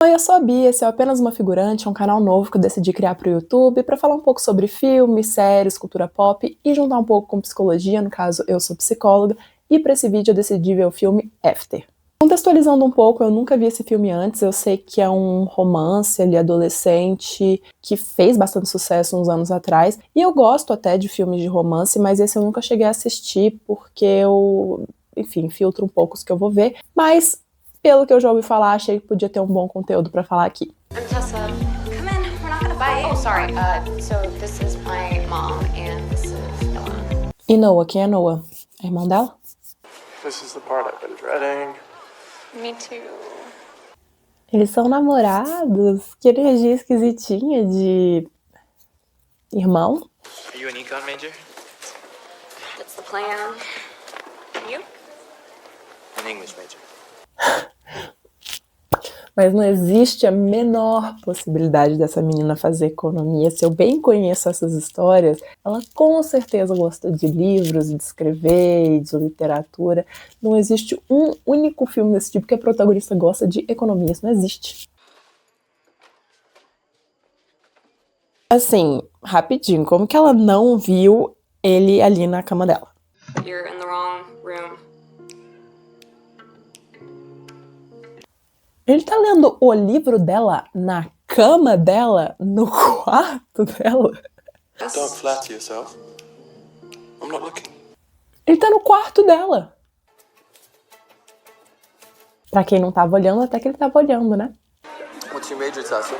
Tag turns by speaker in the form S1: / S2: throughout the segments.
S1: Oi, eu sou a Bia, esse é Apenas Uma Figurante, um canal novo que eu decidi criar para o YouTube para falar um pouco sobre filmes, séries, cultura pop e juntar um pouco com psicologia, no caso eu sou psicóloga, e para esse vídeo eu decidi ver o filme After. Contextualizando um pouco, eu nunca vi esse filme antes, eu sei que é um romance ali adolescente que fez bastante sucesso uns anos atrás, e eu gosto até de filmes de romance, mas esse eu nunca cheguei a assistir porque eu, enfim, filtro um pouco os que eu vou ver, mas pelo que eu já ouvi falar, achei que podia ter um bom conteúdo pra falar aqui.
S2: I'm Tessa. Come in, we're not gonna bite. Oh, sorry. So this is my mom and this is Noah.
S1: E Noah, quem é Noah? É irmão dela?
S3: This is the part I've been dreading.
S2: Me too.
S1: Eles são namorados? Que energia esquisitinha de irmão.
S3: Are you an econ major?
S2: That's the plan. You?
S3: An English major.
S1: Mas não existe a menor possibilidade dessa menina fazer economia. Se eu bem conheço essas histórias, ela com certeza gosta de livros, de escrever, de literatura. Não existe um único filme desse tipo que a protagonista gosta de economia. Isso não existe. Assim, rapidinho, como que ela não viu ele ali na cama dela?
S2: You're in the wrong room.
S1: Ele tá lendo o livro dela na cama dela, no quarto dela.
S3: Don't flatter yourself. I'm not looking.
S1: Ele tá no quarto dela. Pra quem não tava olhando, até que ele tava olhando, né?
S3: What's your major, Tessa?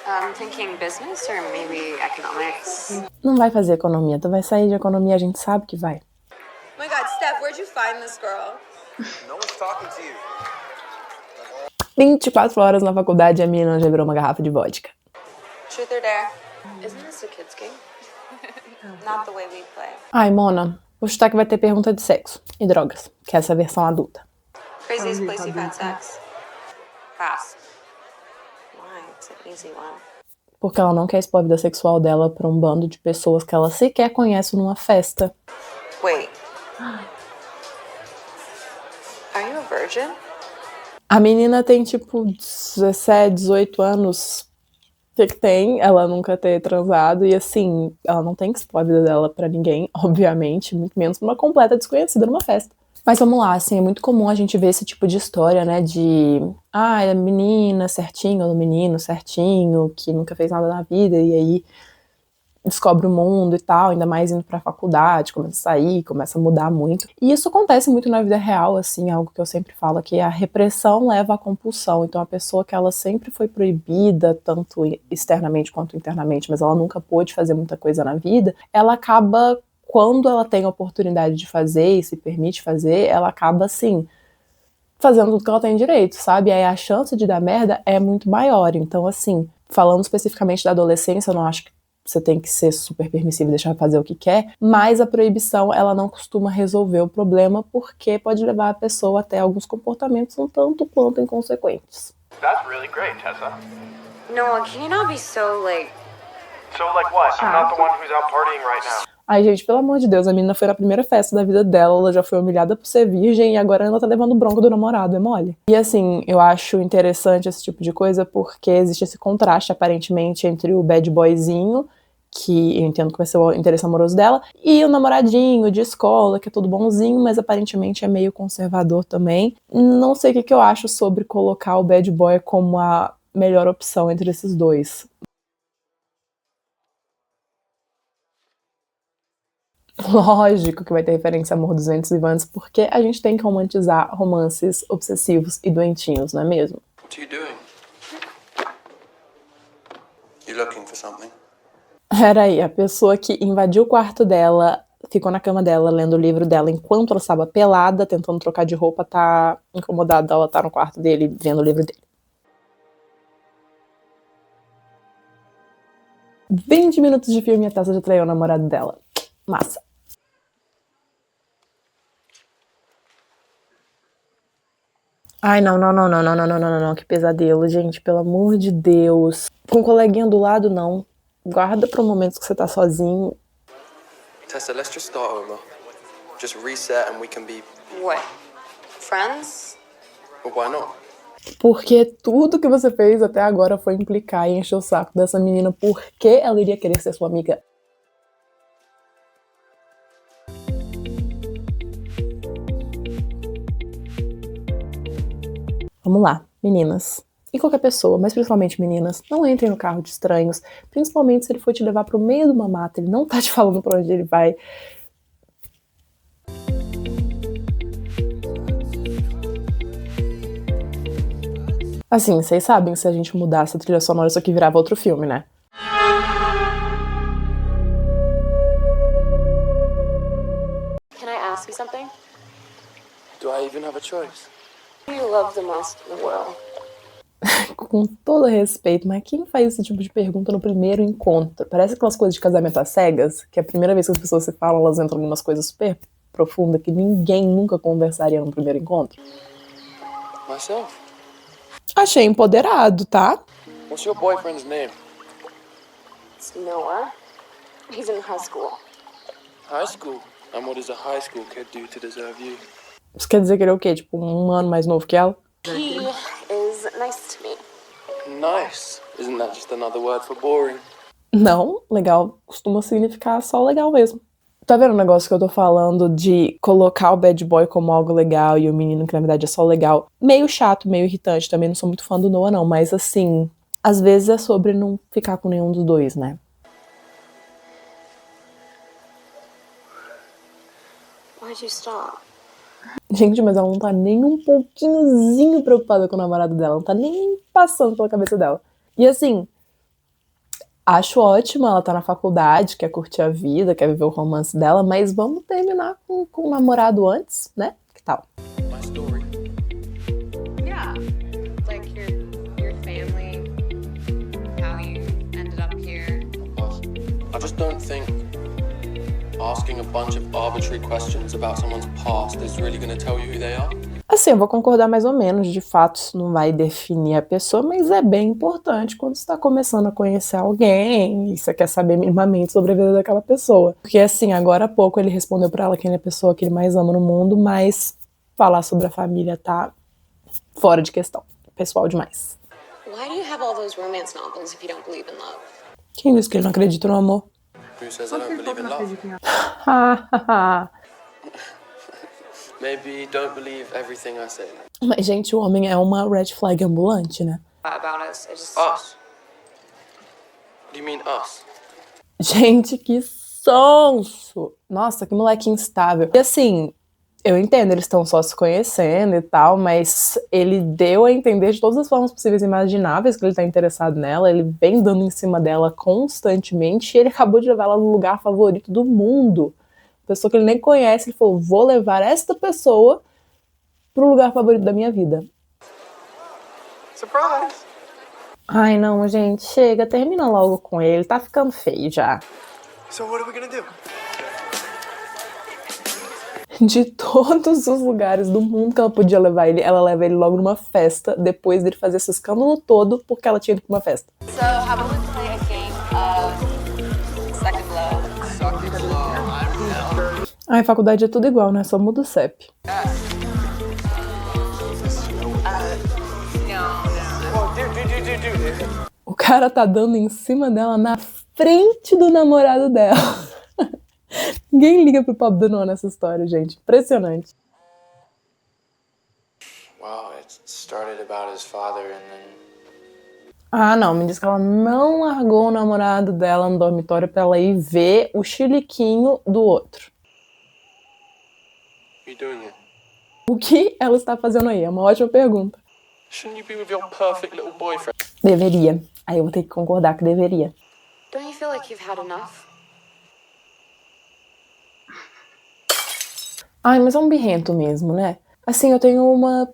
S2: I'm thinking business or maybe economics.
S1: Não vai fazer economia, tu vai sair de economia, a gente sabe que vai.
S4: Oh my God, Steph, where'd you find this girl?
S3: No one's talking to you.
S1: 24 horas na faculdade e a menina já virou uma garrafa de vodka.
S2: Truth or dare? Isn't this a kid's game? Not the way we play.
S1: Ai, Mona, vou chutar que vai ter pergunta de sexo e drogas, que é essa versão adulta.
S2: Craziest place you've had sex? Pass. Why? It's an easy one.
S1: Porque ela não quer expor a vida sexual dela pra um bando de pessoas que ela sequer conhece numa festa.
S2: Wait. Are you a virgin?
S1: A menina tem, tipo, 17, 18 anos. O que tem? Ela nunca ter transado. E, assim, ela não tem que expor a vida dela pra ninguém, obviamente. Muito menos pra uma completa desconhecida numa festa. Mas vamos lá, assim, é muito comum a gente ver esse tipo de história, né? De, a menina certinho, ou o menino certinho, que nunca fez nada na vida. E aí descobre o mundo e tal, ainda mais indo pra faculdade, começa a sair, começa a mudar muito. E isso acontece muito na vida real, assim, algo que eu sempre falo, que a repressão leva à compulsão. Então a pessoa que ela sempre foi proibida, tanto externamente quanto internamente, mas ela nunca pôde fazer muita coisa na vida, ela acaba, quando ela tem a oportunidade de fazer e se permite fazer, ela acaba, assim, fazendo tudo que ela tem direito, sabe? Aí a chance de dar merda é muito maior. Então, assim, falando especificamente da adolescência, eu não acho que você tem que ser super permissivo e deixar fazer o que quer, mas a proibição, ela não costuma resolver o problema porque pode levar a pessoa até alguns comportamentos um tanto quanto inconsequentes.
S5: That's really great, Tessa.
S2: Noah, can you not be so, like...
S5: So, like what? I'm not the one who's out partying right now.
S1: Ai, gente, pelo amor de Deus, a menina foi na primeira festa da vida dela, ela já foi humilhada por ser virgem e agora ela tá levando bronca do namorado, é mole? E assim, eu acho interessante esse tipo de coisa porque existe esse contraste, aparentemente, entre o bad boyzinho, que eu entendo que vai ser o interesse amoroso dela, e o namoradinho de escola, que é tudo bonzinho, mas aparentemente é meio conservador também. Não sei o que eu acho sobre colocar o bad boy como a melhor opção entre esses dois. Lógico que vai ter referência a Amor dos Ventos Vivantes, porque a gente tem que romantizar romances obsessivos e doentinhos, não é mesmo?
S3: What are you doing? You looking for something?
S1: Era aí, a pessoa que invadiu o quarto dela, ficou na cama dela, lendo o livro dela enquanto ela estava pelada, tentando trocar de roupa, tá incomodada, ela tá no quarto dele, vendo o livro dele. 20 minutos de filme e a Tessa já traiu o namorado dela. Massa. Ai, não, que pesadelo, gente, pelo amor de Deus. Com um coleguinha do lado, não. Guarda para momentos que você tá sozinho.
S3: Tessa, let's just start over. Just reset and we can be...
S2: What? Friends?
S3: But why not?
S1: Porque tudo que você fez até agora foi implicar e encher o saco dessa menina. Por que ela iria querer ser sua amiga? Vamos lá, meninas. E qualquer pessoa, mas principalmente meninas, não entrem no carro de estranhos. Principalmente se ele for te levar pro meio de uma mata, ele não tá te falando pra onde ele vai. Assim, vocês sabem, se a gente mudasse a trilha sonora, isso aqui virava outro filme, né?
S2: Can I ask you something?
S3: Do I even have a choice?
S2: Who do you love the most in the world?
S1: Com todo respeito, mas quem faz esse tipo de pergunta no primeiro encontro? Parece aquelas coisas de casamento às cegas, que a primeira vez que as pessoas se falam, elas entram em umas coisas super profundas que ninguém nunca conversaria no primeiro encontro.
S3: Myself.
S1: Achei empoderado, tá?
S3: What's your boyfriend's name?
S2: It's Noah. He's in high school.
S3: High school. And what does a high school kid do to deserve you?
S1: Isso quer dizer que ele é o quê? Tipo, um ano mais novo que ela?
S2: He is nice to me.
S3: Nice. Isn't that just another word for boring?
S1: Não, legal costuma significar só legal mesmo. Tá vendo o negócio que eu tô falando de colocar o bad boy como algo legal e o menino que na verdade é só legal? Meio chato, meio irritante, também não sou muito fã do Noah não, mas assim, às vezes é sobre não ficar com nenhum dos dois, né?
S2: Why'd you stop?
S1: Gente, mas ela não tá nem um pouquinhozinho preocupada com o namorado dela, não tá nem passando pela cabeça dela. E assim, acho ótimo, ela tá na faculdade, quer curtir a vida, quer viver o romance dela, mas vamos terminar com o namorado antes, né? Que tal?
S3: My story.
S4: Yeah. Like your family, how you ended up here.
S3: I just don't think asking a bunch of arbitrary questions about someone's past is really going to tell you who they are.
S1: Assim, eu vou concordar mais ou menos, de fato isso não vai definir a pessoa, mas é bem importante quando você tá começando a conhecer alguém e você quer saber minimamente sobre a vida daquela pessoa. Porque assim, agora há pouco ele respondeu pra ela quem é a pessoa que ele mais ama no mundo, mas falar sobre a família tá fora de questão. Pessoal demais.
S2: Why do you have all those romance novels if you don't believe in love?
S1: Quem disse que ele não acredita no amor?
S3: Who says I don't believe in love? Maybe don't believe everything I say.
S1: Mas, gente, o homem é uma red flag ambulante, né?
S4: About us. I just.
S3: Us? What do you mean us?
S1: Gente, que sonso! Nossa, que moleque instável. E assim, eu entendo, eles estão só se conhecendo e tal, mas ele deu a entender de todas as formas possíveis e imagináveis que ele tá interessado nela, ele vem dando em cima dela constantemente e ele acabou de levar ela no lugar favorito do mundo. Pessoa que ele nem conhece, ele falou, vou levar esta pessoa pro lugar favorito da minha vida.
S3: Surprise!
S1: Ai, não, gente, chega, termina logo com ele, tá ficando feio já.
S3: So what are we gonna do?
S1: De todos os lugares do mundo que ela podia levar ele, ela leva ele logo numa festa, depois dele fazer esse escândalo todo, porque ela tinha ido pra uma festa.
S4: So how about we play a game of second love?
S1: Ai, faculdade é tudo igual, né? Só muda o CEP. O cara tá dando em cima dela na frente do namorado dela. Ninguém liga pro pobre do Noah nessa história, gente. Impressionante.
S3: Wow, it started about his father and then...
S1: Ah, não. Me diz que ela não largou o namorado dela no dormitório pra ela ir ver o chiliquinho do outro.
S3: What are you doing here?
S1: O que ela está fazendo aí? É uma ótima pergunta.
S3: Shouldn't you be with your perfect little boyfriend?
S1: Deveria. Aí eu vou ter que concordar que deveria.
S2: Don't you feel like you've had enough?
S1: Ai, mas é um birrento mesmo, né? Assim, eu tenho uma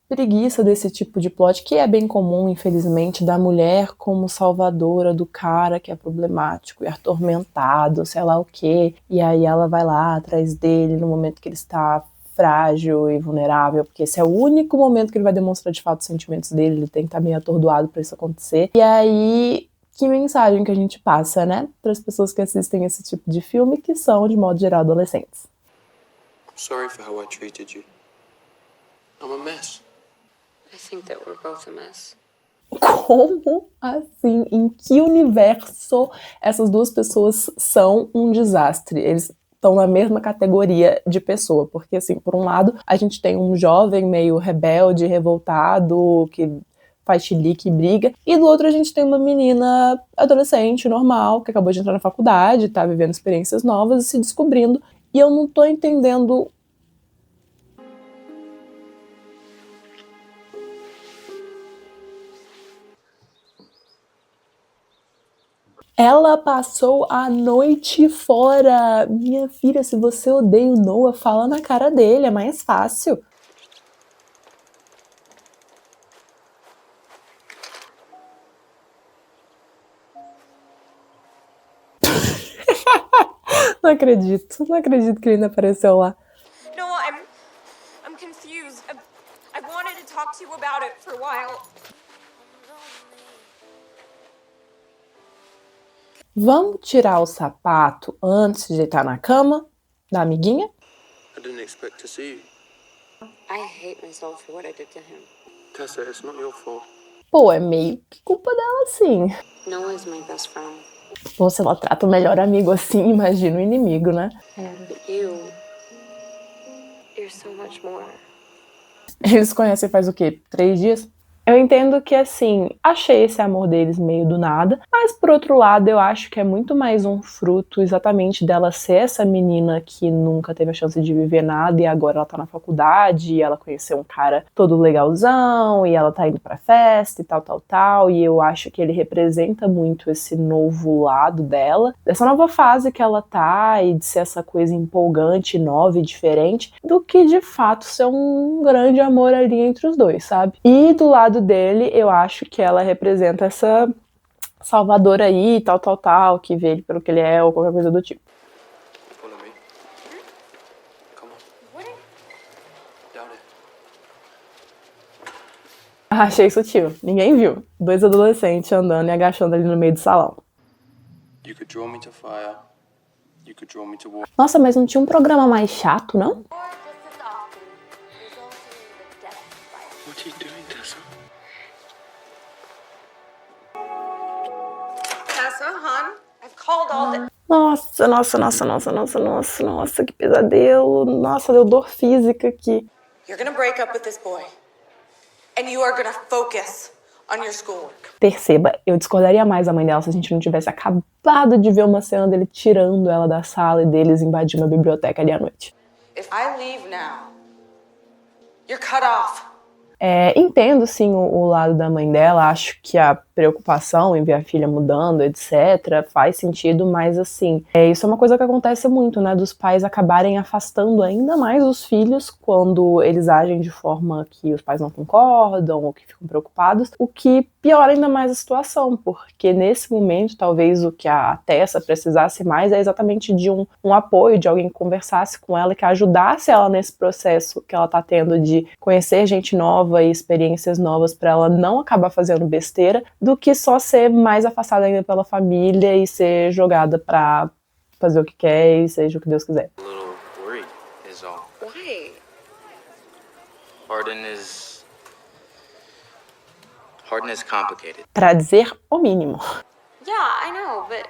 S1: preguiça desse tipo de plot, que é bem comum, infelizmente, da mulher como salvadora do cara que é problemático e atormentado, sei lá o quê. E aí ela vai lá atrás dele no momento que ele está frágil e vulnerável, porque esse é o único momento que ele vai demonstrar de fato os sentimentos dele, ele tem que estar meio atordoado pra isso acontecer. E aí, que mensagem que a gente passa, né? Para as pessoas que assistem esse tipo de filme, que são, de modo geral, adolescentes.
S3: I'm sorry for how I treated you. I'm a mess.
S4: I think that we're both a mess.
S1: Como assim? Em que universo essas duas pessoas são um desastre? Eles estão na mesma categoria de pessoa, porque assim, por um lado, a gente tem um jovem meio rebelde, revoltado, que faz chilique e briga, e do outro a gente tem uma menina adolescente, normal, que acabou de entrar na faculdade, tá vivendo experiências novas e se descobrindo, e eu não tô entendendo. Ela passou a noite fora. Minha filha, se você odeia o Noah, fala na cara dele, é mais fácil. Não acredito que ele ainda apareceu lá.
S6: Noah, I'm confused. I wanted to talk to you about it for a while.
S1: Vamos tirar o sapato antes de deitar na cama da amiguinha?
S3: I didn't expect to see you.
S4: I hate myself for what I did to him.
S3: Tessa, it's not your fault.
S1: Pô, é meio que culpa dela, sim.
S4: Noah is my best friend.
S1: Pô, se ela trata o melhor amigo assim, imagina o inimigo, né?
S4: But you're so much more.
S1: Eles se conhecem faz o quê? 3 dias? Eu entendo que, assim, achei esse amor deles meio do nada, mas, por outro lado, eu acho que é muito mais um fruto exatamente dela ser essa menina que nunca teve a chance de viver nada e agora ela tá na faculdade e ela conheceu um cara todo legalzão e ela tá indo pra festa e tal, e eu acho que ele representa muito esse novo lado dela, dessa nova fase que ela tá e de ser essa coisa empolgante, nova e diferente, do que, de fato, ser um grande amor ali entre os dois, sabe? E do lado dele, eu acho que ela representa essa salvadora aí, tal, que vê ele pelo que ele é ou qualquer coisa do tipo.
S3: Follow me. Come on. Down it.
S1: Achei sutil. Ninguém viu. 2 adolescentes andando e agachando ali no meio do salão.
S3: You could draw me to fire. You could draw me to war.
S1: Nossa, mas não tinha um programa mais chato, não?
S3: What are you doing, Tessa?
S6: Tessa, hon, I've called all the...
S1: Nossa, que pesadelo. Nossa, deu dor física aqui.
S6: You're gonna break up with this boy. And you are gonna focus on your schoolwork.
S1: Perceba, eu discordaria mais da mãe dela se a gente não tivesse acabado de ver uma cena dele tirando ela da sala e deles invadindo a biblioteca ali à noite.
S6: If I leave now, you're cut off.
S1: Entendo, sim, o lado da mãe dela, acho que a preocupação em ver a filha mudando, etc, faz sentido, mas assim, isso é uma coisa que acontece muito, né, dos pais acabarem afastando ainda mais os filhos quando eles agem de forma que os pais não concordam ou que ficam preocupados, o que piora ainda mais a situação, porque nesse momento, talvez o que a Tessa precisasse mais é exatamente de um apoio, de alguém que conversasse com ela, que ajudasse ela nesse processo que ela tá tendo de conhecer gente nova e experiências novas para ela não acabar fazendo besteira, do que só ser mais afastada ainda pela família e ser jogada pra fazer o que quer e seja o que Deus quiser.
S5: A little worried is all.
S4: Why?
S5: Harden is complicated.
S1: Pra dizer o mínimo.
S4: Yeah, I know, but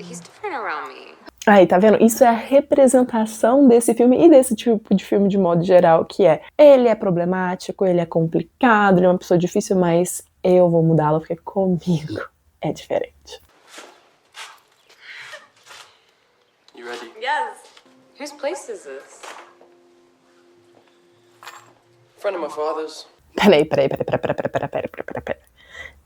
S4: he's different around me.
S1: Aí, tá vendo? Isso é a representação desse filme e desse tipo de filme de modo geral, que ele é problemático, ele é complicado, ele é uma pessoa difícil, mas eu vou mudá-lo porque comigo é diferente.
S3: You ready?
S6: Yes.
S4: Whose place is this?
S3: Friend of my father's.
S1: Peraí.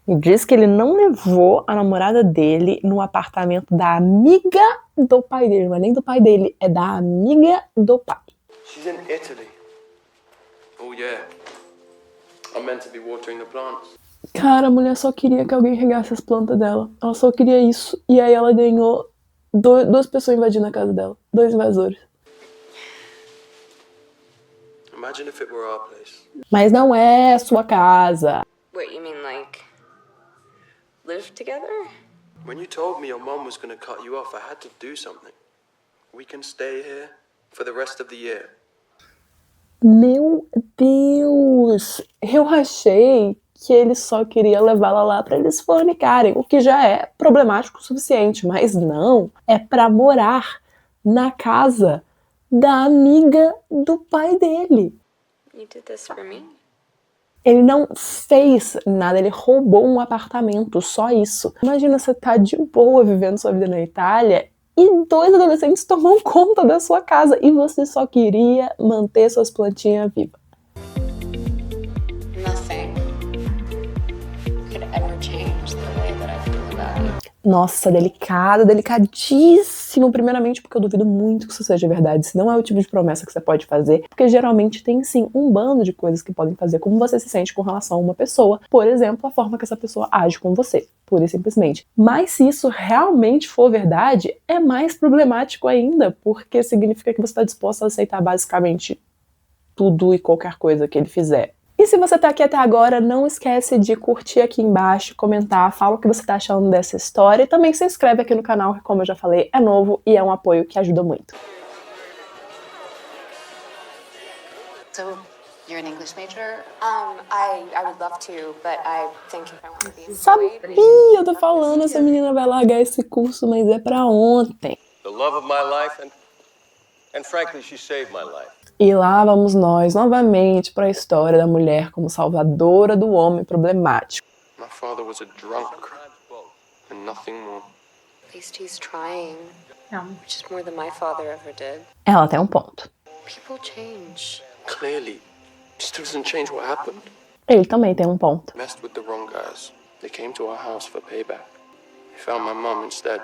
S1: Me diz que ele não levou a namorada dele no apartamento da amiga do pai dele. Não é nem do pai dele, é da amiga do pai.
S3: She's in Italy. Oh yeah. I'm meant to be watering the plants.
S1: Cara, a mulher só queria que alguém regasse as plantas dela. Ela só queria isso. E aí ela ganhou 2 pessoas invadindo a casa dela. 2 invasores.
S3: Imagine if it were our place.
S1: Mas não é a sua casa.
S4: Wait, you mean like live together?
S3: When you told me your mom was going to cut you off, I had to do something. We can stay here for the rest of the year.
S1: Meu Deus! Eu achei que ele só queria levá-la lá pra eles fornicarem, o que já é problemático o suficiente, mas não, é pra morar na casa da amiga do pai dele.
S4: You did this for me?
S1: Ele não fez nada, ele roubou um apartamento, só isso. Imagina você tá de boa vivendo sua vida na Itália e 2 adolescentes tomam conta da sua casa e você só queria manter suas plantinhas vivas.
S4: Nothing could ever change the way that I feel about it.
S1: Nossa, delicado, delicadíssimo. Primeiramente porque eu duvido muito que isso seja verdade. Isso não é o tipo de promessa que você pode fazer, porque geralmente tem sim um bando de coisas que podem fazer como você se sente com relação a uma pessoa. Por exemplo, a forma que essa pessoa age com você, pura e simplesmente. Mas se isso realmente for verdade, é mais problemático ainda, porque significa que você está disposta a aceitar basicamente tudo e qualquer coisa que ele fizer. E se você tá aqui até agora, não esquece de curtir aqui embaixo, comentar, fala o que você tá achando dessa história e também se inscreve aqui no canal, que como eu já falei, é novo e é um apoio que ajuda muito.
S4: So, you're an English major?
S2: I would love to, but I think if I want to be employed...
S1: Sabia, eu tô falando, essa menina vai largar esse curso, mas é pra ontem.
S7: The love of my life, and frankly, she saved my life.
S1: E lá vamos nós, novamente, para a história da mulher como salvadora do homem problemático.
S3: My father was a drunk and nothing more.
S4: At least he's trying. Which is more than my father ever did.
S1: Ela tem um ponto.
S4: People change.
S3: Clearly, still doesn't change what happened.
S1: Ele também tem um ponto.
S3: Messed with the wrong guys. They came to our house for payback. They found my mom instead.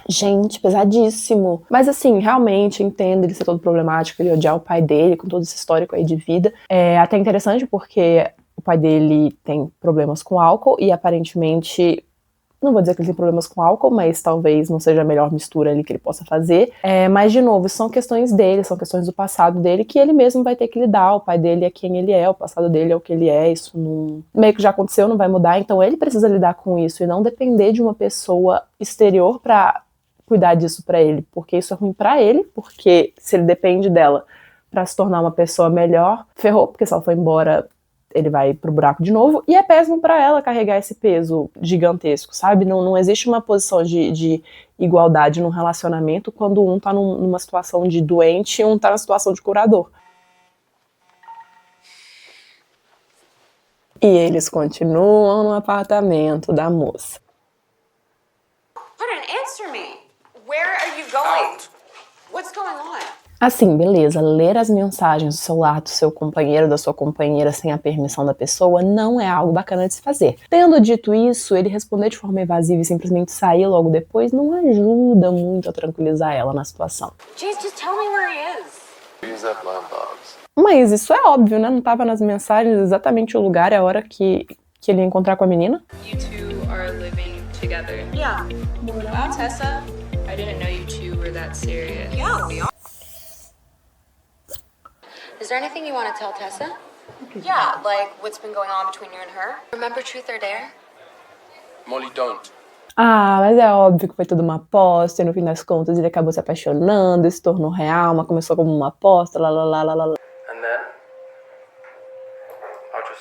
S1: Gente, pesadíssimo. Mas assim, realmente entendo ele ser todo problemático, ele odiar o pai dele com todo esse histórico aí de vida. É até interessante porque o pai dele tem problemas com álcool e aparentemente, não vou dizer que ele tem problemas com álcool, mas talvez não seja a melhor mistura ali que ele possa fazer. Mas de novo, são questões dele, são questões do passado dele que ele mesmo vai ter que lidar. O pai dele é quem ele é, o passado dele é o que ele é, isso não... meio que já aconteceu, não vai mudar, então ele precisa lidar com isso e não depender de uma pessoa exterior pra cuidar disso pra ele, porque isso é ruim pra ele, porque se ele depende dela pra se tornar uma pessoa melhor, ferrou, porque se ela for embora, ele vai pro buraco de novo, e é péssimo pra ela carregar esse peso gigantesco, sabe? Não existe uma posição de igualdade num relacionamento quando um tá numa situação de doente e um tá na situação de curador. E eles continuam no apartamento da moça.
S2: Brennan, answer me. Where are you going? What's going on?
S1: Assim, beleza, ler as mensagens do celular do seu companheiro, da sua companheira sem a permissão da pessoa não é algo bacana de se fazer. Tendo dito isso, ele responder de forma evasiva e simplesmente sair logo depois não ajuda muito a tranquilizar ela na situação.
S2: Jeez, just tell me where he is.
S3: Use that blind box.
S1: Mas isso é óbvio, né? Não tava nas mensagens exatamente o lugar e a hora que ele ia encontrar com a menina?
S8: You two are living together.
S6: Yeah.
S8: Wow, Tessa. I didn't know you two were that serious.
S6: Yeah, we are.
S4: Is there anything you want to tell Tessa?
S2: Yeah, like what's been going on between you and her?
S4: Remember Truth or Dare?
S3: Molly, don't.
S1: Ah, mas é óbvio que foi tudo uma aposta e no fim das contas ele acabou se apaixonando, se tornou real, mas começou como uma aposta, lá.
S5: And then I'll just...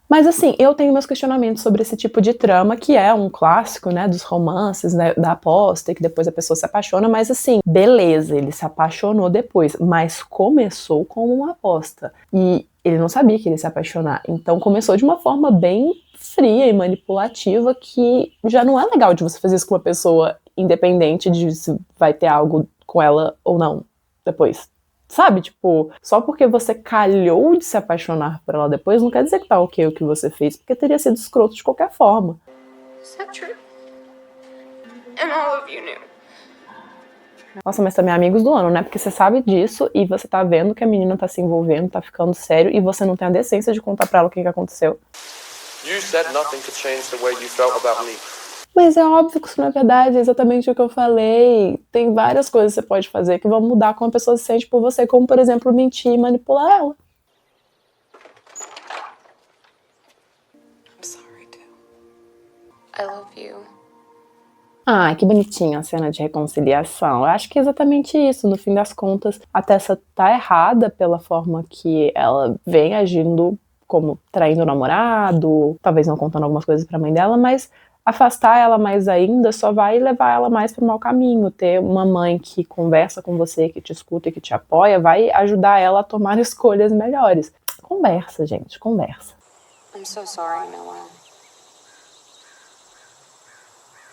S1: Mas assim, eu tenho meus questionamentos sobre esse tipo de trama, que é um clássico, né, dos romances, né, da aposta, e que depois a pessoa se apaixona, mas assim, beleza, ele se apaixonou depois, mas começou como uma aposta. E ele não sabia que ele ia se apaixonar, então começou de uma forma bem fria e manipulativa, que já não é legal de você fazer isso com uma pessoa independente de se vai ter algo com ela ou não depois. Sabe, tipo, só porque você calhou de se apaixonar por ela depois, não quer dizer que tá ok o que você fez, porque teria sido escroto de qualquer forma.
S6: Is that true? And all of you knew.
S1: Nossa, mas também é amigos do ano, né? Porque você sabe disso e você tá vendo que a menina tá se envolvendo, tá ficando sério, e você não tem a decência de contar pra ela o que aconteceu.
S3: You said nothing could change the way you felt about me.
S1: Mas é óbvio que isso não é verdade, é exatamente o que eu falei. Tem várias coisas que você pode fazer que vão mudar como a pessoa se sente por você, como, por exemplo, mentir e manipular ela.
S4: I'm sorry, too. I love you.
S1: Ah, que bonitinha a cena de reconciliação. Eu acho que é exatamente isso. No fim das contas, a Tessa tá errada pela forma que ela vem agindo, como traindo o namorado, talvez não contando algumas coisas pra mãe dela, mas afastar ela mais ainda só vai levar ela mais pro mau caminho. Ter uma mãe que conversa com você, que te escuta e que te apoia, vai ajudar ela a tomar escolhas melhores. Conversa, gente, conversa.
S2: I'm so sorry, Noah.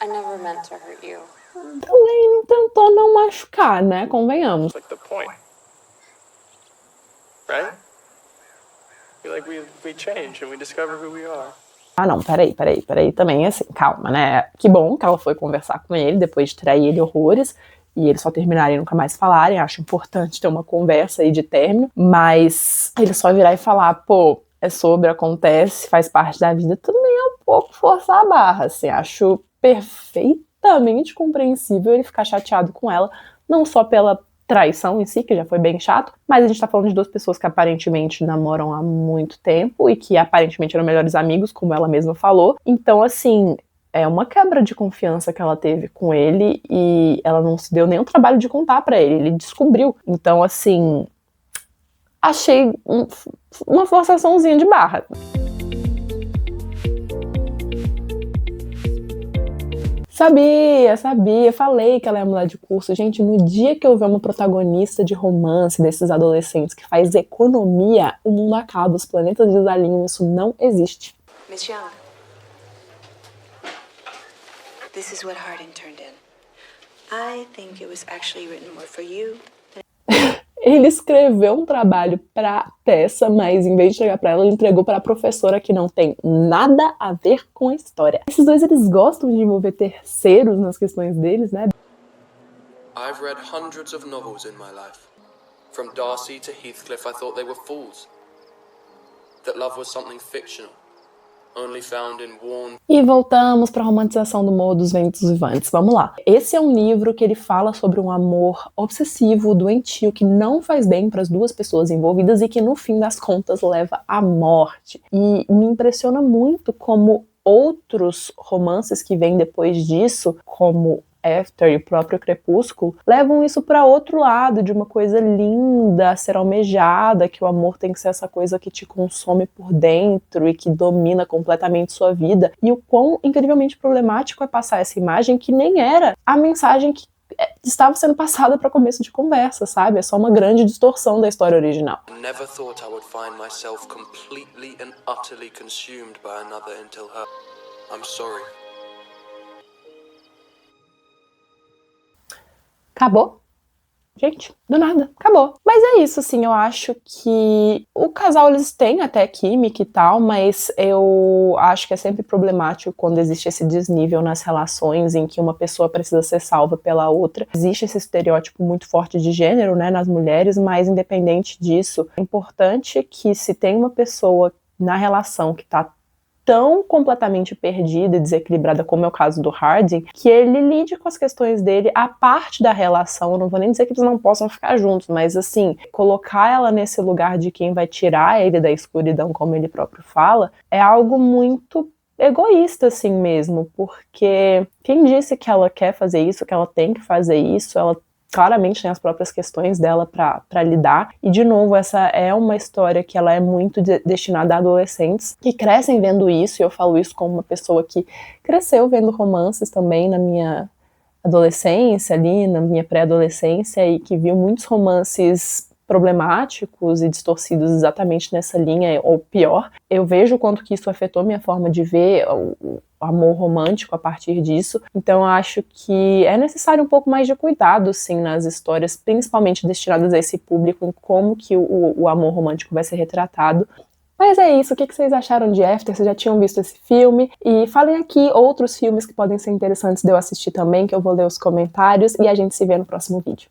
S2: I never meant to hurt you.
S1: Também não tentou não machucar, né? Convenhamos.
S5: Like the point. Right? Feel like we change and we discover who we are.
S1: Ah, não, peraí, também, assim, calma, né? Que bom que ela foi conversar com ele depois de trair ele horrores, e eles só terminarem e nunca mais falarem. Acho importante ter uma conversa aí de término, mas ele só virar e falar, pô, é sobre, acontece, faz parte da vida, também é um pouco forçar a barra, assim. Acho perfeitamente compreensível ele ficar chateado com ela, não só pela traição em si, que já foi bem chato, mas a gente tá falando de duas pessoas que aparentemente namoram há muito tempo e que aparentemente eram melhores amigos, como ela mesma falou. Então, assim, é uma quebra de confiança que ela teve com ele e ela não se deu nem o trabalho de contar pra ele descobriu. Então, assim, achei uma forçaçãozinha de barra. Sabia, falei que ela ia mudar de curso. Gente, no dia que eu ver uma protagonista de romance desses adolescentes que faz economia, o mundo acaba, os planetas desalinham, isso não existe.
S9: Miss Young, this is what Harding turned in. I think it was actually written more for you.
S1: Ele escreveu um trabalho pra Tessa, mas em vez de entregar pra ela, ele entregou pra professora que não tem nada a ver com a história. Esses dois, eles gostam de envolver terceiros nas questões deles, né?
S3: I've read hundreds of novels in my life. From Darcy to Heathcliff, I thought they were fools. That love was something fictional. Only found in worn...
S1: E voltamos para a romantização do Morro dos Ventos Vivantes. Vamos lá. Esse é um livro que ele fala sobre um amor obsessivo, doentio, que não faz bem para as duas pessoas envolvidas e que no fim das contas leva à morte. E me impressiona muito como outros romances que vêm depois disso, como After e o próprio Crepúsculo, levam isso para outro lado, de uma coisa linda, a ser almejada, que o amor tem que ser essa coisa que te consome por dentro e que domina completamente sua vida. E o quão incrivelmente problemático é passar essa imagem que nem era a mensagem que estava sendo passada para começo de conversa, sabe? É só uma grande distorção da história original.
S3: Never thought I would find myself completely and utterly consumed by another until her. I'm sorry.
S1: Acabou? Gente, do nada, acabou. Mas é isso, assim, eu acho que o casal, eles têm até química e tal, mas eu acho que é sempre problemático quando existe esse desnível nas relações em que uma pessoa precisa ser salva pela outra. Existe esse estereótipo muito forte de gênero, né, nas mulheres, mas independente disso, é importante que se tem uma pessoa na relação que tá tão completamente perdida e desequilibrada como é o caso do Harding, que ele lide com as questões dele, a parte da relação. Eu não vou nem dizer que eles não possam ficar juntos, mas assim, colocar ela nesse lugar de quem vai tirar ele da escuridão, como ele próprio fala, é algo muito egoísta assim mesmo, porque quem disse que ela quer fazer isso, que ela tem que fazer isso, ela claramente tem as próprias questões dela pra lidar. E, de novo, essa é uma história que ela é muito destinada a adolescentes que crescem vendo isso, e eu falo isso como uma pessoa que cresceu vendo romances também na minha adolescência, ali, na minha pré-adolescência, e que viu muitos romances problemáticos e distorcidos exatamente nessa linha, ou pior. Eu vejo o quanto que isso afetou minha forma de ver o amor romântico a partir disso. Então eu acho que é necessário um pouco mais de cuidado, sim, nas histórias, principalmente destinadas a esse público, em como que o amor romântico vai ser retratado. Mas é isso, o que vocês acharam de After? Vocês já tinham visto esse filme? E falem aqui outros filmes que podem ser interessantes de eu assistir também, que eu vou ler os comentários, e a gente se vê no próximo vídeo.